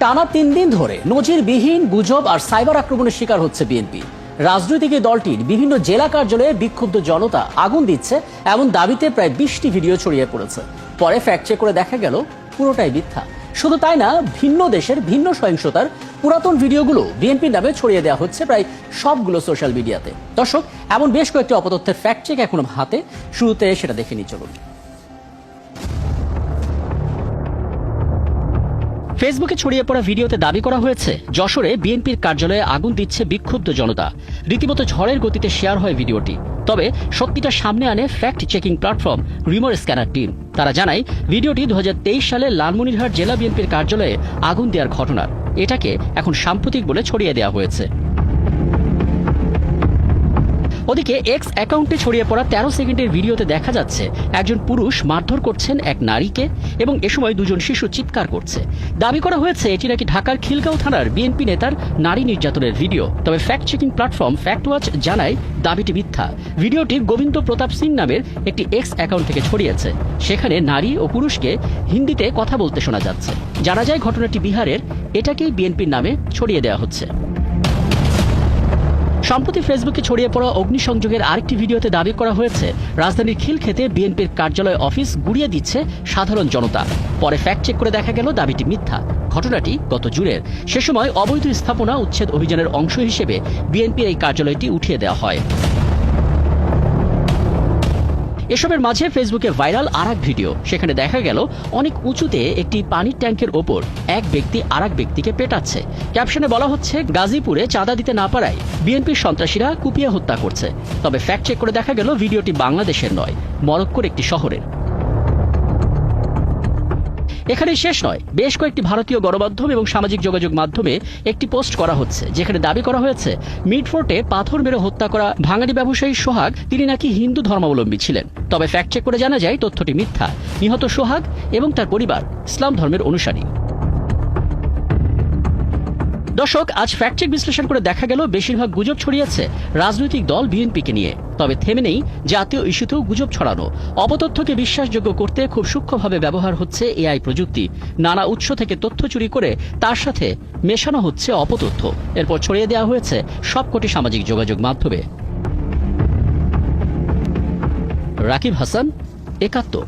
টানা ৩ দিন ধরে নজিরবিহীন গুজব আর সাইবার আক্রমণের শিকার হচ্ছে বিএনপি। রাজনৈতিক এই দলটির বিভিন্ন জেলা কার্যালয়ে বিক্ষুব্ধ জনতা আগুন দিচ্ছে এমন দাবিতে প্রায় ২০টি ভিডিও ছড়িয়ে পড়েছে। পরে ফ্যাক্ট চেক করে দেখা গেল পুরোটাই মিথ্যা। শুধু তাই না, ভিন্ন দেশের ভিন্ন সহিংসতার পুরাতন ভিডিওগুলো বিএনপির নামে ছড়িয়ে দেওয়া হচ্ছে প্রায় সবগুলো সোশ্যাল মিডিয়াতে। দর্শক, এমন বেশ কয়েকটি অপতথ্যের ফ্যাক্ট চেক এখন হাতে, শুরুতে সেটা দেখে নিই চলুন। ফেসবুকে ছড়িয়ে পড়া ভিডিওতে দাবি করা হয়েছে যশোরে বিএনপির কার্যালয়ে আগুন দিচ্ছে বিক্ষুব্ধ জনতা। রীতিমতো ঝড়ের গতিতে শেয়ার হয় ভিডিওটি। তবে সত্যিটা সামনে আনে fact checking platform Rumor Scanner team. তারা জানায় ভিডিওটি ২০২৩ সালে লালমনিরহাট জেলা বিএনপির কার্যালয়ে আগুন দেওয়ার ঘটনার। এটাকে এখন সাম্প্রতিক বলে ছড়িয়ে দেওয়া হয়েছে। ওদিকে এক্স অ্যাকাউন্টে ছড়িয়ে পড়া ১৩ সেকেন্ডের ভিডিওতে দেখা যাচ্ছে একজন পুরুষ মারধর করছেন এক নারীকে এবং এ সময় দুজন শিশু চিৎকার করছে। দাবি করা হয়েছে এটি নাকি ঢাকার খিলগাঁও থানার বিএনপি নেতার নারী নির্যাতনের ভিডিও। তবে fact checking platform fact watch জানায় দাবিটি মিথ্যা। ভিডিওটি গোবিন্দ প্রতাপ সিং নামের একটি এক্স অ্যাকাউন্ট থেকে ছড়িয়েছে। সেখানে নারী ও পুরুষকে হিন্দিতে কথা বলতে শোনা যাচ্ছে। জানা যায় ঘটনাটি বিহারের। এটাকেই বিএনপির নামে ছড়িয়ে দেওয়া হচ্ছে। সম্প্রতি ফেসবুকে ছড়িয়ে পড়া অগ্নিসংযোগের আরেকটি ভিডিওতে দাবি করা হয়েছে রাজধানীর খিলক্ষেতে বিএনপির কার্যালয় অফিস গুড়িয়ে দিচ্ছে সাধারণ জনতা। পরে ফ্যাক্ট চেক করে দেখা গেল দাবিটি মিথ্যা। ঘটনাটি গত জুনের। সে সময় অবৈধ স্থাপনা উচ্ছেদ অভিযানের অংশ হিসেবে বিএনপির এই কার্যালয়টি উঠিয়ে দেওয়া হয়। এসবের মাঝে ফেসবুকে ভাইরাল আরেক ভিডিও। সেখানে দেখা গেল অনেক উঁচুতে একটি পানির ট্যাঙ্কের ওপর এক ব্যক্তি আরেক ব্যক্তিকে পেটাচ্ছে। ক্যাপশনে বলা হচ্ছে গাজীপুরে চাঁদা দিতে না পারায় বিএনপির সন্ত্রাসীরা কুপিয়ে হত্যা করছে। তবে ফ্যাক্ট চেক করে দেখা গেল ভিডিওটি বাংলাদেশের নয়, মরক্কোর একটি শহরের। এখানেই শেষ নয়, বেশ কয়েকটি ভারতীয় গণমাধ্যম এবং সামাজিক যোগাযোগ মাধ্যমে একটি পোস্ট করা হচ্ছে যেখানে দাবি করা হয়েছে মিডফোর্টে পাথর মেরে হত্যা করা ভাঙাড়ি ব্যবসায়ী সোহাগ তিনি নাকি হিন্দু ধর্মাবলম্বী ছিলেন। তবে ফ্যাক্ট চেক করে জানা যায় তথ্যটি মিথ্যা। নিহত সোহাগ এবং তার পরিবার ইসলাম ধর্মের অনুসারী। দর্শক, আজ ফ্যাক্ট চেক বিশ্লেষণ করে দেখা গেল বেশিরভাগ গুজব ছড়িয়েছে রাজনৈতিক দল বিএনপিকে নিয়ে। তবে থেমে নেই জাতীয় ইস্যুতেও গুজব ছড়ানো। অপতথ্যকে বিশ্বাসযোগ্য করতে খুব সূক্ষ্মভাবে ব্যবহার হচ্ছে এআই প্রযুক্তি। নানা উৎস থেকে তথ্য চুরি করে তার সাথে মেশানো হচ্ছে অপতথ্য। এরপর ছড়িয়ে দেওয়া হয়েছে সবকটি সামাজিক যোগাযোগ মাধ্যমে। রাকিব হাসান, ৭১।